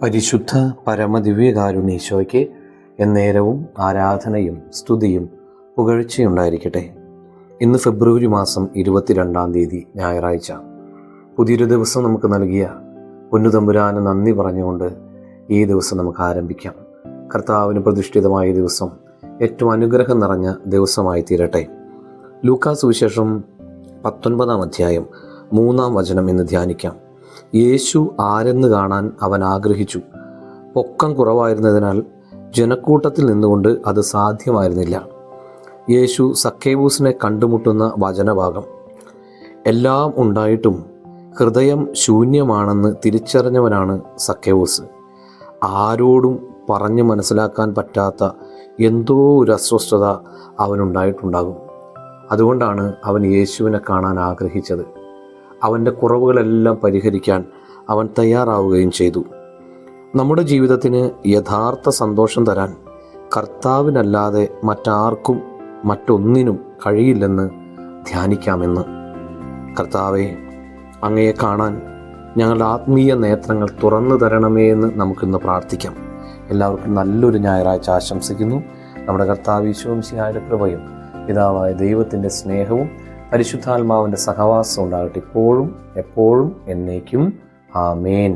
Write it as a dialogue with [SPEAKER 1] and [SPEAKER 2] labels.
[SPEAKER 1] പരിശുദ്ധ പരമദിവ്യകാരുണ്യീശോയ്ക്ക് എന്നേരവും ആരാധനയും സ്തുതിയും പുകഴ്ചയുണ്ടായിരിക്കട്ടെ. ഇന്ന് ഫെബ്രുവരി മാസം 22 ഞായറാഴ്ച. പുതിയൊരു ദിവസം നമുക്ക് നൽകിയ പൊന്നുതമ്പുരാന് നന്ദി പറഞ്ഞുകൊണ്ട് ഈ ദിവസം നമുക്ക് ആരംഭിക്കാം. കർത്താവിന് പ്രതിഷ്ഠിതമായ ദിവസം ഏറ്റവും അനുഗ്രഹം നിറഞ്ഞ ദിവസമായി തീരട്ടെ. ലൂക്കാ സുവിശേഷം 19 അധ്യായം 3 വചനം എന്ന് ധ്യാനിക്കാം. യേശു ആരെന്ന് കാണാൻ അവൻ ആഗ്രഹിച്ചു. പൊക്കം കുറവായിരുന്നതിനാൽ ജനക്കൂട്ടത്തിൽ നിന്നുകൊണ്ട് അത് സാധ്യമായിരുന്നില്ല. യേശു സക്കേവൂസിനെ കണ്ടുമുട്ടുന്ന വചനഭാഗം. എല്ലാം ഉണ്ടായിട്ടും ഹൃദയം ശൂന്യമാണെന്ന് തിരിച്ചറിഞ്ഞവനാണ് സക്കേവൂസ്. ആരോടും പറഞ്ഞു മനസ്സിലാക്കാൻ പറ്റാത്ത എന്തോ ഒരു അസ്വസ്ഥത അവനുണ്ടായിട്ടുണ്ടാകും. അതുകൊണ്ടാണ് അവൻ യേശുവിനെ കാണാൻ ആഗ്രഹിച്ചത്. അവൻ്റെ കുറവുകളെല്ലാം പരിഹരിക്കാൻ അവൻ തയ്യാറാവുകയും ചെയ്തു. നമ്മുടെ ജീവിതത്തിന് യഥാർത്ഥ സന്തോഷം തരാൻ കർത്താവിനല്ലാതെ മറ്റാർക്കും മറ്റൊന്നിനും കഴിയില്ലെന്ന് ധ്യാനിക്കാമെന്ന്. കർത്താവെ, അങ്ങയെ കാണാൻ ഞങ്ങളുടെ ആത്മീയ നേത്രങ്ങൾ തുറന്നു തരണമേ എന്ന് നമുക്കിന്ന് പ്രാർത്ഥിക്കാം. എല്ലാവർക്കും നല്ലൊരു ഞായറാഴ്ച ആശംസിക്കുന്നു. നമ്മുടെ കർത്താവ് ഈശോ മിശിഹായുടെ കൃപയും പിതാവായ ദൈവത്തിൻ്റെ സ്നേഹവും പരിശുദ്ധാത്മാവിൻ്റെ സഹവാസം ഉണ്ടാകട്ടെ, ഇപ്പോഴും എപ്പോഴും എന്നേക്കും. ആമേൻ.